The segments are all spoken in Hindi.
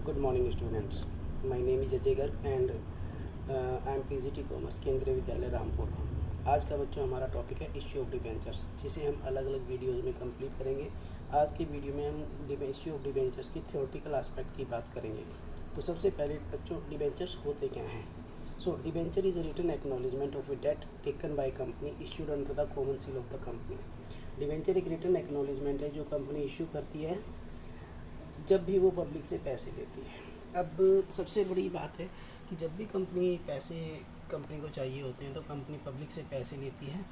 Good morning, students. My name is Ajay Garg and I am PGT commerce केंद्रीय विद्यालय रामपुर। आज का बच्चों हमारा टॉपिक है इश्यू ऑफ डिबेंचर्स, जिसे हम अलग अलग वीडियोज़ में कंप्लीट करेंगे। आज की वीडियो में हम इश्यू ऑफ डिबेंचर्स की थ्योरेटिकल एस्पेक्ट की बात करेंगे। तो सबसे पहले बच्चों डिबेंचर्स होते क्या हैं। So debenture is a written acknowledgement of a debt taken by company issued under the common seal of the company. Debenture एक रिटन एक्नॉलेजमेंट है जो कंपनी इश्यू करती है जब भी वो पब्लिक से पैसे लेती है। अब सबसे बड़ी बात है कि जब भी कंपनी को चाहिए होते हैं तो कंपनी पब्लिक से पैसे लेती है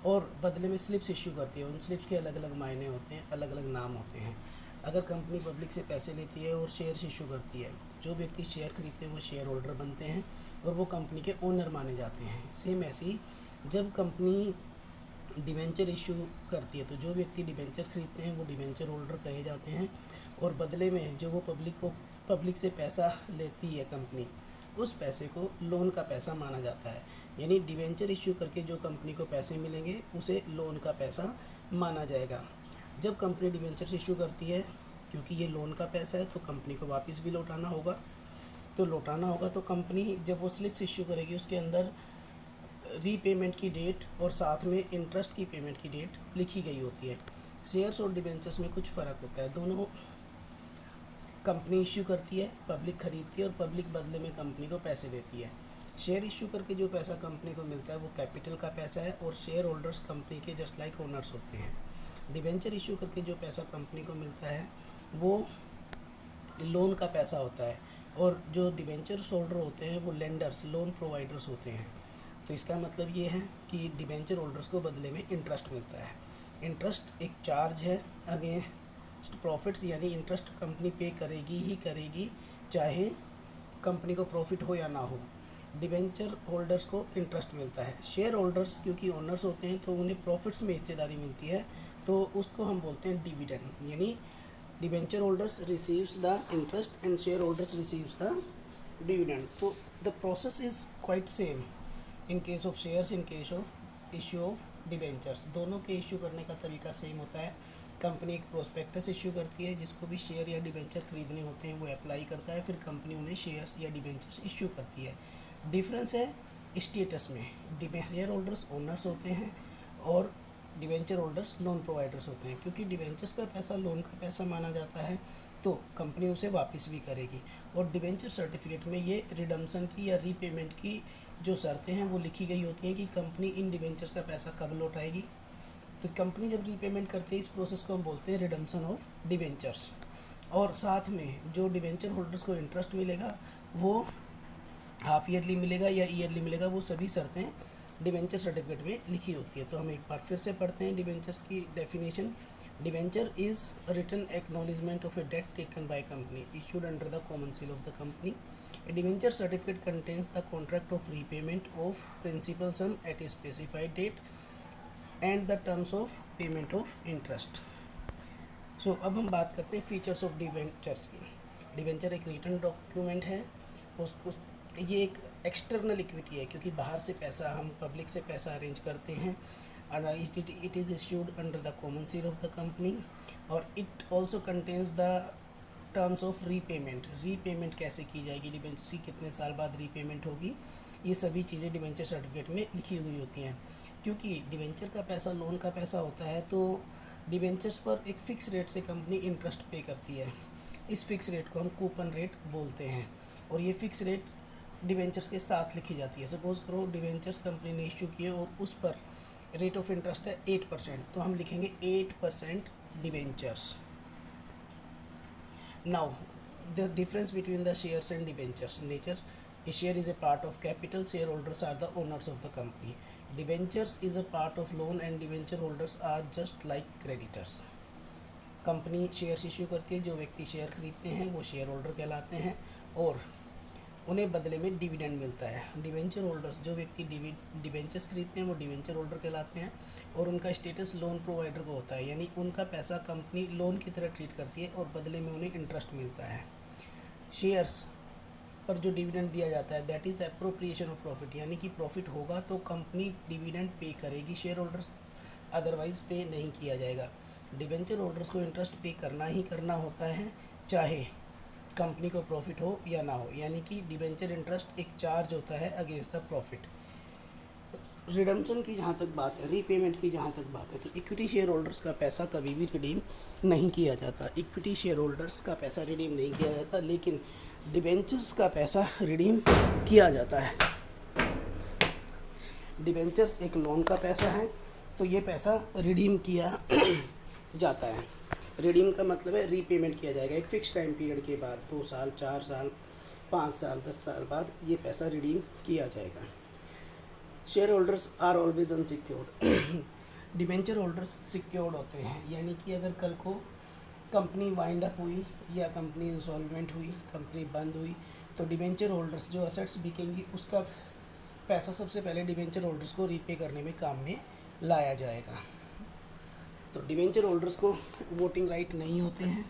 और बदले में स्लिप्स इश्यू करती है। उन स्लिप्स के अलग अलग मायने होते हैं, अलग अलग नाम होते हैं। अगर कंपनी पब्लिक से पैसे लेती है और शेयर्स इशू करती है, जो व्यक्ति शेयर खरीदते हैं वो शेयर होल्डर बनते हैं और वो कंपनी के ओनर माने जाते हैं। सेम ऐसे ही जब कंपनी डिबेंचर इशू करती है तो जो व्यक्ति डिबेंचर खरीदते हैं वो डिबेंचर होल्डर कहे जाते हैं और बदले में जो वो पब्लिक से पैसा लेती है कंपनी, उस पैसे को लोन का पैसा माना जाता है। यानी डिबेंचर इशू करके जो कंपनी को पैसे मिलेंगे उसे लोन का पैसा माना जाएगा। जब कंपनी डिबेंचर इशू करती है, क्योंकि ये लोन का पैसा है तो कंपनी को वापस भी लौटाना होगा। तो कंपनी जब वो स्लिप्स इशू करेगी उसके अंदर रीपेमेंट की डेट और साथ में इंटरेस्ट की पेमेंट की डेट लिखी गई होती है। शेयर्स और डिबेंचर्स में कुछ फ़र्क होता है। दोनों कंपनी इश्यू करती है, पब्लिक खरीदती है और पब्लिक बदले में कंपनी को पैसे देती है। शेयर इश्यू करके जो पैसा कंपनी को मिलता है वो कैपिटल का पैसा है और शेयर होल्डर्स कंपनी के जस्ट लाइक ओनर्स होते हैं। डिबेंचर इश्यू करके जो पैसा कंपनी को मिलता है वो लोन का पैसा होता है और जो डिबेंचर होल्डर होते हैं वो लेंडर्स, लोन प्रोवाइडर्स होते हैं। तो इसका मतलब ये है कि डिबेंचर होल्डर्स को बदले में इंटरेस्ट मिलता है। इंटरेस्ट एक चार्ज है अगेंस्ट प्रॉफिट्स, यानी इंटरेस्ट कंपनी पे करेगी ही करेगी, चाहे कंपनी को प्रॉफिट हो या ना हो। डिबेंचर होल्डर्स को इंटरेस्ट मिलता है। शेयर होल्डर्स क्योंकि ओनर्स होते हैं तो उन्हें प्रॉफिट्स में हिस्सेदारी मिलती है, तो उसको हम बोलते हैं डिविडेंड। यानी debenture holders receives the interest and share holders receives the dividend. तो the process is quite same in case of shares, in case of issue of debentures. दोनों के इश्यू करने का तरीका सेम होता है। कंपनी एक प्रोस्पेक्टस इश्यू करती है, जिसको भी शेयर या डिबेंचर खरीदने होते हैं वो अप्लाई करता है, फिर कंपनी उन्हें शेयर्स या डिबेंचर्स इश्यू करती है। डिफरेंस है स्टेटस में। शेयर होल्डर्स ओनर्स होते हैं और डिबेंचर होल्डर्स लोन प्रोवाइडर्स होते हैं। क्योंकि डिबेंचर्स का पैसा लोन का पैसा माना जाता है तो कंपनी उसे वापस भी करेगी। और डिबेंचर सर्टिफिकेट में ये रिडम्पशन की या रीपेमेंट की जो शर्तें हैं वो लिखी गई होती हैं कि कंपनी इन डिबेंचर्स का पैसा कब लौटाएगी। तो कंपनी जब रीपेमेंट करती है इस प्रोसेस को हम बोलते हैं रिडम्पशन ऑफ डिबेंचर्स। और साथ में जो डिबेंचर होल्डर्स को इंटरेस्ट मिलेगा वो हाफ ईयरली मिलेगा या ईयरली मिलेगा, वो सभी शर्तें डिबेंचर सर्टिफिकेट में लिखी होती है। तो हम एक बार फिर से पढ़ते हैं डिबेंचर्स की definition. Debenture is written acknowledgement of a debt taken by company issued under the common seal of the company. A debenture certificate contains the contract of repayment of principal sum at a specified date and the terms of payment of interest. So अब हम बात करते हैं फीचर्स ऑफ डिबेंचर्स की। डिबेंचर एक रिटन डॉक्यूमेंट है। ये एक एक्सटर्नल इक्विटी है, क्योंकि बाहर से पैसा, हम पब्लिक से पैसा अरेंज करते हैं। It is issued under the common seal of the company और it also contains the terms of repayment कैसे की जाएगी, डिबेंचर्स की कितने साल बाद रीपेमेंट होगी, ये सभी चीज़ें डिबेंचर सर्टिफिकेट में लिखी हुई होती हैं। क्योंकि डिबेंचर का पैसा लोन का पैसा होता है तो डिबेंचर्स पर एक फ़िक्स रेट से कंपनी इंटरेस्ट पे करती है। इस फिक्स रेट को हम कूपन रेट बोलते हैं और ये फ़िक्स रेट डिबेंचर्स के साथ लिखी जाती है। सपोज़ करो डिबेंचर्स कंपनी ने इश्यू किए और उस पर रेट ऑफ इंटरेस्ट है 8%, तो हम लिखेंगे 8% debentures. Now, the difference between the shares and debentures. Nature, a share is a part of capital. Shareholders are the owners of the company. Debentures is a part of loan and debenture holders are just like creditors. Company shares issue करती है, जो व्यक्ति शेयर खरीदते हैं वो शेयर होल्डर कहलाते हैं और उन्हें बदले में डिविडेंड मिलता है। डिवेंचर होल्डर्स, जो व्यक्ति डिवेंचर्स खरीदते हैं वो डिवेंचर होल्डर कहलाते हैं और उनका स्टेटस लोन प्रोवाइडर को होता है, यानी उनका पैसा कंपनी लोन की तरह ट्रीट करती है और बदले में उन्हें इंटरेस्ट मिलता है। शेयर्स पर जो डिविडेंड दिया जाता है that is appropriation of profit, यानी कि प्रॉफिट होगा तो कंपनी डिविडेंड पे करेगी शेयर होल्डर्स को, अदरवाइज़ पे नहीं किया जाएगा। डिवेंचर होल्डर्स को इंटरेस्ट पे करना ही करना होता है, चाहे कंपनी को प्रॉफिट हो या ना हो, यानी कि डिबेंचर इंटरेस्ट एक चार्ज होता है अगेंस्ट द प्रॉफिट। रिडम्पशन की जहाँ तक बात है, रीपेमेंट की जहाँ तक बात है, तो इक्विटी शेयर होल्डर्स का पैसा कभी भी रिडीम नहीं किया जाता। इक्विटी शेयर होल्डर्स का पैसा रिडीम नहीं किया जाता, लेकिन डिबेंचर्स का पैसा रिडीम किया जाता है। डिबेंचर्स एक लोन का पैसा है, तो ये पैसा रिडीम किया जाता है। रिडीम का मतलब है रीपेमेंट किया जाएगा एक फ़िक्स टाइम पीरियड के बाद, 2 साल, 4 साल, 5 साल, 10 साल बाद ये पैसा रिडीम किया जाएगा। Share holders are always unsecured. Debenture holders secured होते हैं, यानी कि अगर कल को कंपनी वाइंड अप हुई या कंपनी इंसॉल्वेंट हुई, कंपनी बंद हुई, तो डिबेंचर होल्डर्स जो असेट्स बिकेंगी उसका पैसा सबसे पहले डिबेंचर होल्डर्स को रीपे करने में काम में लाया जाएगा। तो डिबेंचर होल्डर्स को वोटिंग राइट नहीं होते हैं,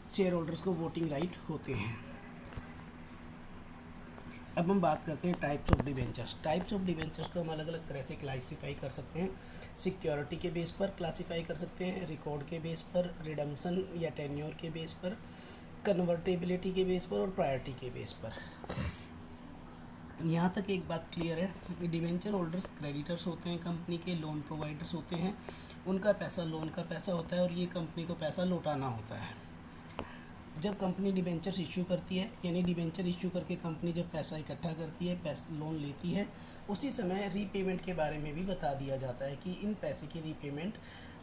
शेयर होल्डर्स को वोटिंग राइट होते हैं। अब हम बात करते हैं types of debentures. Types of debentures को हम अलग अलग तरह से क्लासीफाई कर सकते हैं। सिक्योरिटी के बेस पर क्लासीफाई कर सकते हैं, रिकॉर्ड के बेस पर, रिडम्पशन या टेन्योर के बेस पर, कन्वर्टेबिलिटी के बेस पर और प्रायोरिटी के बेस पर। यहाँ तक एक बात क्लियर है, डिबेंचर होल्डर्स क्रेडिटर्स होते हैं, कंपनी के लोन प्रोवाइडर्स होते हैं, उनका पैसा लोन का पैसा होता है और ये कंपनी को पैसा लौटाना होता है। जब कंपनी डिबेंचर्स इश्यू करती है, यानी डिबेंचर इश्यू करके कंपनी जब पैसा इकट्ठा करती है, लोन लेती है, उसी समय रीपेमेंट के बारे में भी बता दिया जाता है कि इन पैसे की रीपेमेंट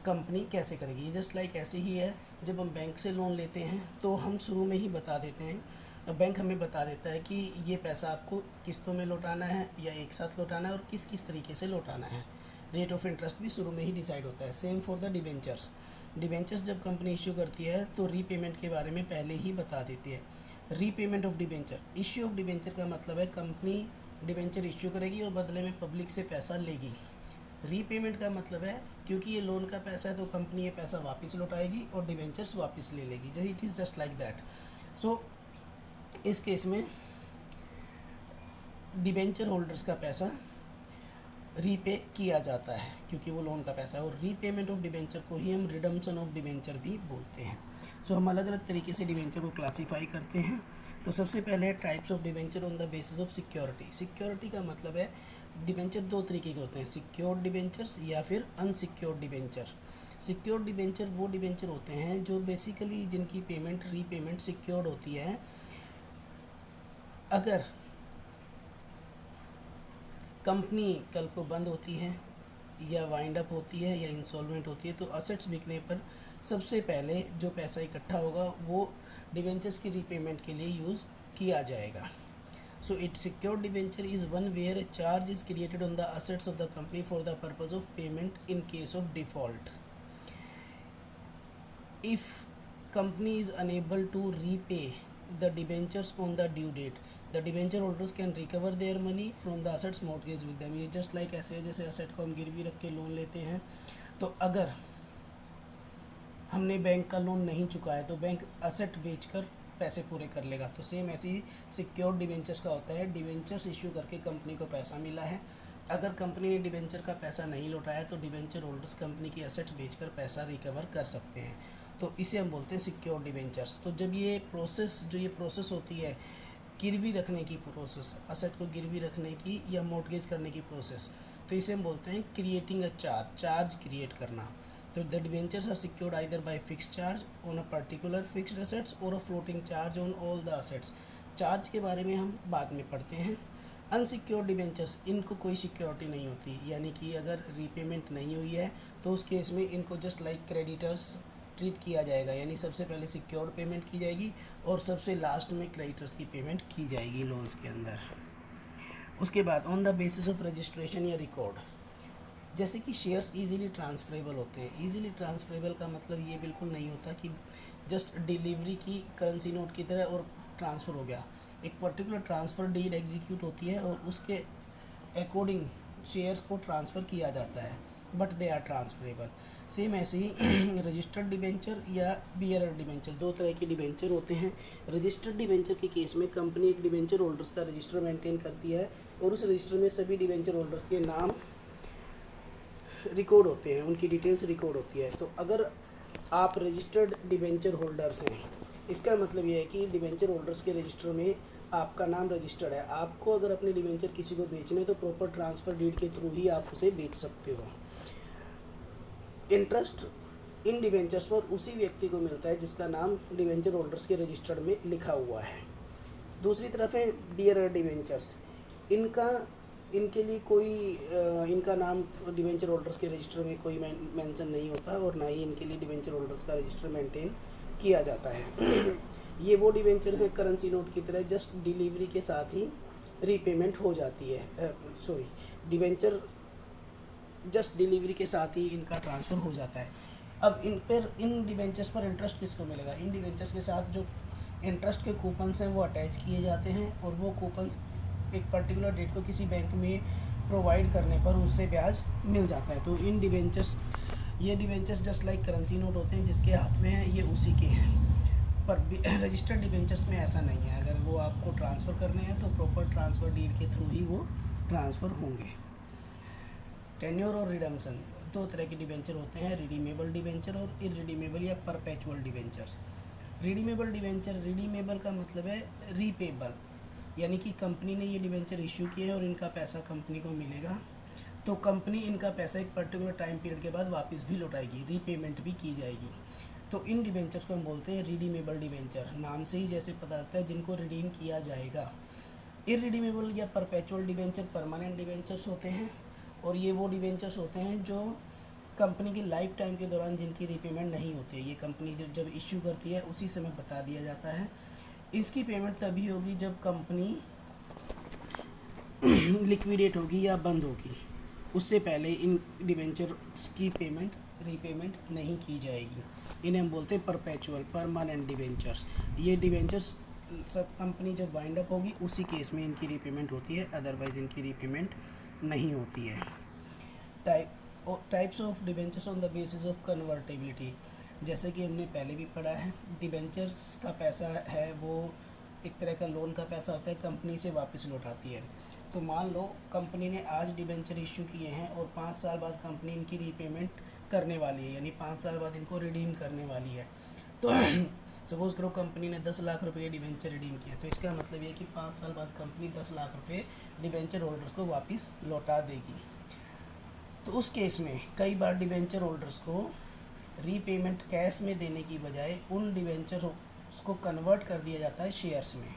कंपनी कैसे करेगी। जस्ट लाइक ऐसे ही है, जब हम बैंक से लोन लेते हैं तो हम शुरू में ही बता देते हैं, बैंक हमें बता देता है कि ये पैसा आपको किस्तों में लौटाना है या एक साथ लौटाना है और किस किस तरीके से लौटाना है। रेट ऑफ इंटरेस्ट भी शुरू में ही डिसाइड होता है। Same for the debentures. Debentures जब कंपनी इश्यू करती है तो रीपेमेंट के बारे में पहले ही बता देती है। Repayment of debenture, issue of debenture का मतलब है कंपनी डिबेंचर इश्यू करेगी और बदले में पब्लिक से पैसा लेगी। रीपेमेंट का मतलब है क्योंकि ये लोन का पैसा है तो कंपनी ये पैसा वापस लौटाएगी और डिबेंचर्स वापस ले लेगी। जैसे it is just like that. So इस केस में डिबेंचर होल्डर्स का पैसा रीपे किया जाता है क्योंकि वो लोन का पैसा है, और रीपेमेंट ऑफ डिबेंचर को ही हम रिडम्पशन ऑफ डिबेंचर भी बोलते हैं। सो हम अलग अलग तरीके से डिबेंचर को क्लासीफाई करते हैं। तो सबसे पहले है types of debenture on the basis of security. Security का मतलब है डिबेंचर दो तरीके के होते हैं, सिक्योर्ड डिबेंचर्स या फिर अनसिक्योर्ड डिबेंचर। सिक्योर्ड डिबेंचर वो डिबेंचर होते हैं जो बेसिकली जिनकी पेमेंट रीपेमेंट सिक्योर्ड होती है। अगर कंपनी कल को बंद होती है या वाइंड अप होती है या इंसॉल्वेंट होती है तो असेट्स बिकने पर सबसे पहले जो पैसा इकट्ठा होगा वो डिबेंचर्स की रीपेमेंट के लिए यूज़ किया जाएगा। So it secured debenture is one where a charge is created on the assets of the company for the purpose of payment in case of default. If company is unable to repay the debentures on the due date, the debenture holders can recover their money from the assets mortgaged with them। ये just like ऐसे है जैसे asset को हम गिरवी रख के लोन लेते हैं, तो अगर हमने बैंक का लोन नहीं चुकाया तो बैंक asset बेचकर पैसे पूरे कर लेगा। तो सेम ऐसे ही सिक्योर्ड डिबेंचर्स का होता है, डिबेंचर्स इश्यू करके कंपनी को पैसा मिला है, अगर कंपनी ने डिबेंचर का पैसा नहीं लौटाया तो डिबेंचर होल्डर्स कंपनी की एसेट्स बेचकर पैसा रिकवर कर सकते हैं। तो इसे हम बोलते हैं सिक्योर्ड डिबेंचर्स। तो जब ये प्रोसेस होती है गिरवी रखने की प्रोसेस, असेट को गिरवी रखने की या मॉर्टगेज करने की प्रोसेस, तो इसे हम बोलते हैं क्रिएटिंग अ चार्ज क्रिएट करना। तो the debentures are secured either by fix charge on a particular fixed assets और a floating charge on all the assets. Charge के बारे में हम बाद में पढ़ते हैं। अनसिक्योर्ड डिबेंचर्स, इनको कोई सिक्योरिटी नहीं होती, यानी कि अगर रीपेमेंट नहीं हुई है तो उस केस में इनको जस्ट लाइक क्रेडिटर्स ट्रीट किया जाएगा, यानी सबसे पहले सिक्योर्ड पेमेंट की जाएगी और सबसे लास्ट में क्रेडिटर्स की पेमेंट की जाएगी लोन्स के अंदर। उसके बाद on the basis of registration या रिकॉर्ड, जैसे कि शेयर्स इजीली ट्रांसफरेबल होते हैं। इजीली ट्रांसफरेबल का मतलब ये बिल्कुल नहीं होता कि जस्ट डिलीवरी की करेंसी नोट की तरह और ट्रांसफ़र हो गया। एक पर्टिकुलर ट्रांसफ़र डीड एग्जीक्यूट होती है और उसके अकॉर्डिंग शेयर्स को ट्रांसफ़र किया जाता है, but they are transferable. Same ऐसे ही रजिस्टर्ड डिबेंचर या बियरर डिबेंचर, दो तरह के डिबेंचर होते हैं। रजिस्टर्ड डिबेंचर के केस में कंपनी एक डिबेंचर होल्डर्स का रजिस्टर मेंटेन करती है और उस रजिस्टर में सभी डिबेंचर होल्डर्स के नाम रिकॉर्ड होते हैं, उनकी डिटेल्स रिकॉर्ड होती है। तो अगर आप रजिस्टर्ड डिबेंचर होल्डर्स हैं इसका मतलब ये है कि डिवेंचर होल्डर्स के रजिस्टर में आपका नाम रजिस्टर्ड है। आपको अगर अपने डिवेंचर किसी को बेचने तो प्रॉपर ट्रांसफ़र डीड के थ्रू ही आप उसे बेच सकते हो। इंटरेस्ट इन डिवेंचर्स पर उसी व्यक्ति को मिलता है जिसका नाम डिवेंचर होल्डर्स के रजिस्टर्ड में लिखा हुआ है। दूसरी तरफ है बियरर डिवेंचर्स। इनके लिए कोई इनका नाम डिवेंचर होल्डर्स के रजिस्टर में कोई मेंशन नहीं होता और ना ही इनके लिए डिवेंचर होल्डर्स का रजिस्टर मेंटेन किया जाता है। ये वो डिवेंचर है करेंसी नोट की तरह, जस्ट डिलीवरी के साथ ही रीपेमेंट हो जाती है। डिवेंचर जस्ट डिलीवरी के साथ ही इनका ट्रांसफ़र हो जाता है। अब इन डिवेंचर्स पर इंटरेस्ट किसको मिलेगा? इन डिवेंचर्स के साथ जो इंटरेस्ट के कूपन्स हैं वो अटैच किए जाते हैं और वो कूपन्स एक पर्टिकुलर डेट को किसी बैंक में प्रोवाइड करने पर उससे ब्याज मिल जाता है। तो ये debentures just like currency note होते हैं, जिसके हाथ में है ये उसी के हैं। पर रजिस्टर्ड डिवेंचर्स में ऐसा नहीं है। अगर वो आपको ट्रांसफ़र करने हैं तो प्रॉपर ट्रांसफ़र डीड के थ्रू ही वो ट्रांसफ़र होंगे। टेन्योर और रिडम्पशन, दो तरह के डिवेंचर होते हैं, रिडीमेबल डिवेंचर और इररिडीमेबल या परपेचुअल डिवेंचर्स। रिडीमेबल का मतलब है रीपेबल, यानी कि कंपनी ने ये डिवेंचर इशू किए हैं और इनका पैसा कंपनी को मिलेगा, तो कंपनी इनका पैसा एक पर्टिकुलर टाइम पीरियड के बाद वापस भी लौटाएगी, रीपेमेंट भी की जाएगी। तो इन डिवेंचर्स को हम बोलते हैं रिडीमेबल डिवेंचर। नाम से ही जैसे पता लगता है जिनको रिडीम किया जाएगा। इररिडीमेबल या परपेचुअल डिवेंचर परमानेंट डिवेंचर्स होते हैं और ये वो डिवेंचर्स होते हैं जो कंपनी की लाइफ टाइम के दौरान जिनकी रीपेमेंट नहीं होती है। ये कंपनी जब इश्यू करती है उसी समय बता दिया जाता है। इसकी पेमेंट तभी होगी जब कंपनी लिक्विडेट होगी या बंद होगी, उससे पहले इन डिवेंचर्स की रीपेमेंट नहीं की जाएगी। इन्हें हम बोलते हैं परपेचुअल परमानेंट डिवेंचर्स। ये डिवेंचर्स सब कंपनी जब वाइंड अप होगी उसी केस में इनकी रीपेमेंट होती है, अदरवाइज इनकी रीपेमेंट नहीं होती है। Types of debentures on the basis of convertibility, जैसे कि हमने पहले भी पढ़ा है, डिवेंचर्स का पैसा है वो एक तरह का लोन का पैसा होता है, कंपनी से वापस लौटाती है। तो मान लो कंपनी ने आज डिवेंचर इश्यू किए हैं और 5 साल बाद कंपनी इनकी रीपेमेंट करने वाली है, यानी 5 साल बाद इनको रिडीम करने वाली है। तो सपोज़ करो कंपनी ने 10 लाख रुपये डिवेंचर रिडीम किया, तो इसका मतलब ये कि 5 साल बाद कंपनी 10 लाख रुपये डिवेंचर होल्डर्स को वापस लौटा देगी। तो उस केस में कई बार डिवेंचर होल्डर्स को रीपेमेंट कैश में देने की बजाय उन डिवेंचर को कन्वर्ट कर दिया जाता है शेयर्स में।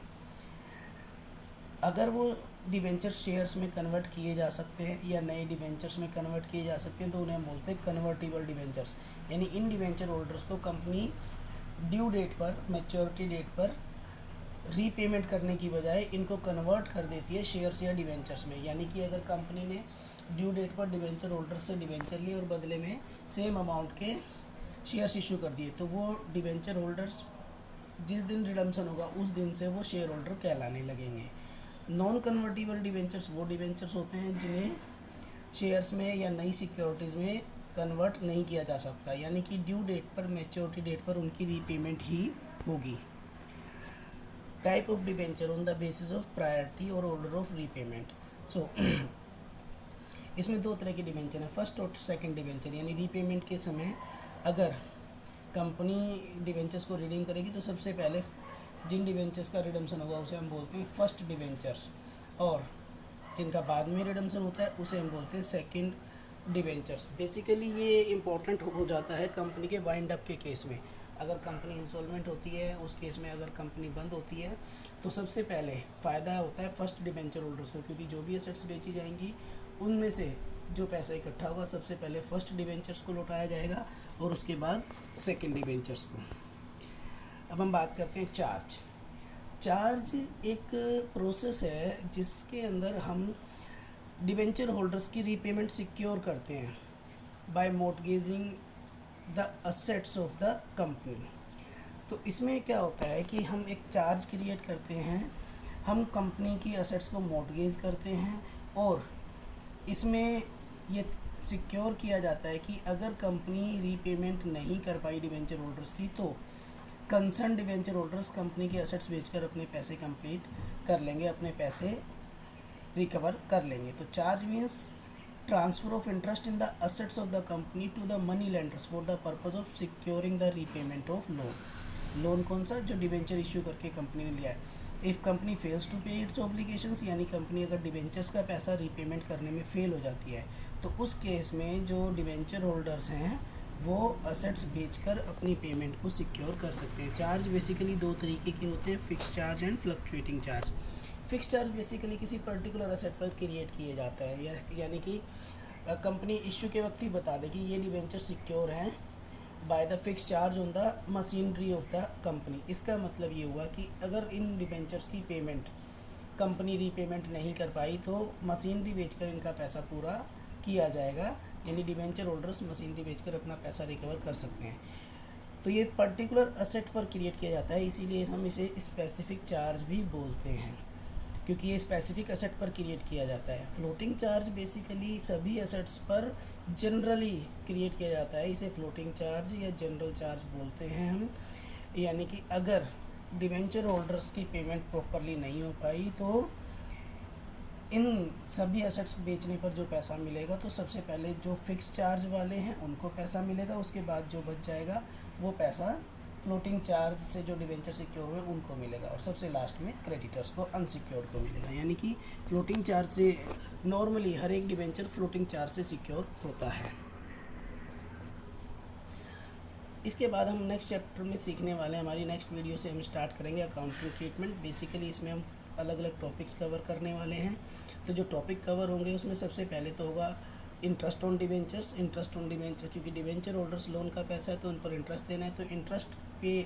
अगर वो डिवेंचर शेयर्स में कन्वर्ट किए जा सकते हैं या नए डिवेंचर्स में कन्वर्ट किए जा सकते हैं तो उन्हें हम बोलते हैं कन्वर्टिबल डिवेंचर्स। यानी इन डिवेंचर होल्डर्स को कंपनी ड्यू डेट पर, मैच्योरिटी डेट पर रीपेमेंट करने की बजाय इनको कन्वर्ट कर देती है शेयर्स या डिवेंचर्स में। यानी कि अगर कंपनी ने ड्यू डेट पर डिवेंचर होल्डर से डिवेंचर लिए और बदले में सेम अमाउंट के शेयर्स इशू कर दिए, तो वो डिवेंचर होल्डर्स जिस दिन रिडम्पशन होगा उस दिन से वो शेयर होल्डर कहलाने लगेंगे। नॉन कन्वर्टिबल डिवेंचर्स वो डिवेंचर्स होते हैं जिन्हें शेयर्स में या नई सिक्योरिटीज़ में कन्वर्ट नहीं किया जा सकता, यानी कि ड्यू डेट पर, मैच्योरिटी डेट पर उनकी रीपेमेंट ही होगी। Type of debenture on the basis of priority और ऑर्डर ऑफ रीपेमेंट। सो इसमें दो तरह के डिवेंचर हैं, फर्स्ट और सेकंड डिवेंचर। यानी रीपेमेंट के समय अगर कंपनी डिवेंचर्स को रिडीम करेगी तो सबसे पहले जिन डिवेंचर्स का रिडम्पशन होगा उसे हम बोलते हैं फर्स्ट डिवेंचर्स, और जिनका बाद में रिडम्पशन होता है उसे हम बोलते हैं सेकंड डिवेंचर्स। बेसिकली ये इम्पोर्टेंट हो जाता है कंपनी के वाइंड अप के केस में। अगर कंपनी इंसॉल्वेंट होती है, उस केस में अगर कंपनी बंद होती है तो सबसे पहले फ़ायदा होता है फर्स्ट डिवेंचर होल्डर्स को, क्योंकि जो भी एसेट्स बेची जाएंगी उनमें से जो पैसा इकट्ठा होगा सबसे पहले फर्स्ट डिवेंचर्स को लौटाया जाएगा और उसके बाद सेकंड डिवेंचर्स को। अब हम बात करते हैं चार्ज एक प्रोसेस है जिसके अंदर हम डिवेंचर होल्डर्स की रीपेमेंट सिक्योर करते हैं by mortgaging the assets of the company. तो इसमें क्या होता है कि हम एक चार्ज क्रिएट करते हैं, हम कंपनी की असेट्स को मॉर्टगेज करते हैं और इसमें ये सिक्योर किया जाता है कि अगर कंपनी रीपेमेंट नहीं कर पाई डिवेंचर होल्डर्स की तो कंसर्न डिवेंचर होल्डर्स कंपनी के एसेट्स बेचकर अपने पैसे कंप्लीट कर लेंगे, अपने पैसे रिकवर कर लेंगे। तो charge means transfer of interest in the assets of the company to the money lenders for the purpose of securing the repayment of loan. Loan कौन सा? जो डिबेंचर इशू करके कंपनी ने लिया है। इफ़ कंपनी फेल्स टू पे इट्स ऑब्लिगेशंस, यानी कंपनी अगर डिबेंचर्स का पैसा रीपेमेंट करने में फेल हो जाती है तो उस केस में जो डिबेंचर होल्डर्स हैं वो असेट्स बेचकर अपनी पेमेंट को सिक्योर कर सकते हैं। चार्ज बेसिकली दो तरीके के होते हैं, fix charge and fluctuating charge. Fix charge basically किसी पर्टिकुलर असेट पर क्रिएट किया जाता है, यानी कि कंपनी इश्यू के वक्त ही बता देगी ये डिबेंचर सिक्योर हैं by the fix charge on the machinery of the company. इसका मतलब ये हुआ कि अगर इन डिबेंचर्स की पेमेंट कंपनी रीपेमेंट नहीं कर पाई तो मशीनरी बेचकर इनका पैसा पूरा किया जाएगा, यानी डिबेंचर होल्डर्स मशीनरी बेचकर अपना पैसा रिकवर कर सकते हैं। तो ये पर्टिकुलर असेट पर क्रिएट किया जाता है, इसीलिए हम इसे स्पेसिफिक चार्ज भी बोलते हैं, क्योंकि ये स्पेसिफिक असेट पर क्रिएट किया जाता है। फ्लोटिंग चार्ज बेसिकली सभी असेट्स पर जनरली क्रिएट किया जाता है, इसे फ्लोटिंग चार्ज या जनरल चार्ज बोलते हैं हम। यानी कि अगर डिबेंचर होल्डर्स की पेमेंट प्रॉपरली नहीं हो पाई तो इन सभी असेट्स बेचने पर जो पैसा मिलेगा तो सबसे पहले जो फिक्स चार्ज वाले हैं उनको पैसा मिलेगा, उसके बाद जो बच जाएगा वो पैसा फ्लोटिंग चार्ज से जो डिबेंचर सिक्योर हुए उनको मिलेगा, और सबसे लास्ट में क्रेडिटर्स को अनसिक्योर्ड को मिलेगा। यानी कि फ्लोटिंग चार्ज से नॉर्मली हर एक डिबेंचर फ्लोटिंग चार्ज से सिक्योर होता है। इसके बाद हम नेक्स्ट चैप्टर में सीखने वाले हैं, हमारी नेक्स्ट वीडियो से हम स्टार्ट करेंगे अकाउंटिंग ट्रीटमेंट। बेसिकली इसमें हम अलग अलग टॉपिक्स कवर करने वाले हैं। तो जो टॉपिक कवर होंगे उसमें सबसे पहले तो होगा interest on debentures. Interest on debenture, क्योंकि डिबेंचर होल्डर्स लोन का पैसा है तो उन पर इंटरेस्ट देना है, तो इंटरेस्ट पे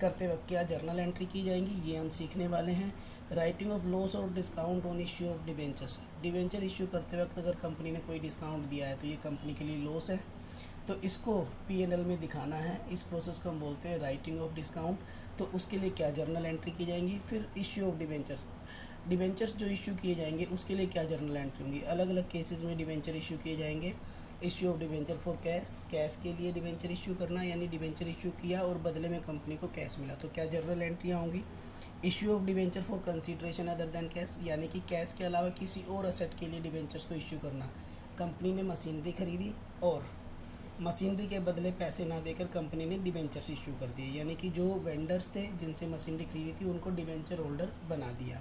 करते वक्त क्या जर्नल एंट्री की जाएंगी ये हम सीखने वाले हैं। राइटिंग ऑफ लॉस और discount on issue of debentures. Debenture issue करते वक्त अगर कंपनी ने कोई डिस्काउंट दिया है तो ये कंपनी के लिए लॉस है, तो इसको P&L में दिखाना है। इस प्रोसेस को हम बोलते हैं राइटिंग ऑफ डिस्काउंट। तो उसके लिए क्या जर्नल एंट्री की जाएंगी। फिर इश्यू ऑफ डिबेंचर्स, डिबेंचर्स जो इश्यू किए जाएंगे उसके लिए क्या जर्नल एंट्री होंगी। अलग अलग केसेस में डिबेंचर इश्यू किए जाएंगे। Issue of debenture for cash, cash के लिए डिबेंचर इश्यू करना, यानी डिबेंचर इश्यू किया और बदले में कंपनी को कैश मिला तो क्या जर्नल एंट्रियाँ होंगी। Issue of debenture for consideration other than cash, यानी कि कैश के अलावा किसी और असेट के लिए डिबेंचर्स को इश्यू करना। कंपनी ने मशीनरी खरीदी और मशीनरी के बदले पैसे ना देकर कंपनी ने डिबेंचर्स इश्यू कर दिए, यानी कि जो वेंडर्स थे जिनसे मशीनरी खरीदी थी उनको डिबेंचर होल्डर बना दिया।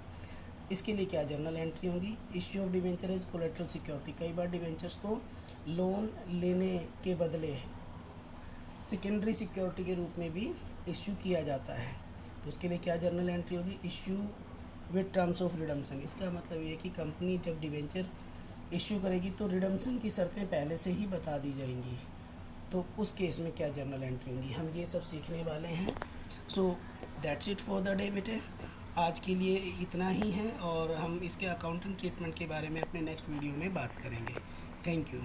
इसके लिए क्या जर्नल एंट्री होंगी। Issue of debenture is collateral security, कई बार डिबेंचर्स को लोन लेने के बदले सेकेंडरी सिक्योरिटी के रूप में भी इश्यू किया जाता है, तो उसके लिए क्या जर्नल एंट्री होगी। Issue with terms of redemption, इसका मतलब ये है कि कंपनी जब डिबेंचर इश्यू करेगी तो रिडम्पशन की शर्तें पहले से ही बता दी जाएंगी, तो उस केस में क्या जर्नल एंट्री होंगी, हम ये सब सीखने वाले हैं। So that's it for the day बेटे, आज के लिए इतना ही है और हम इसके अकाउंटिंग ट्रीटमेंट के बारे में अपने नेक्स्ट वीडियो में बात करेंगे। Thank you.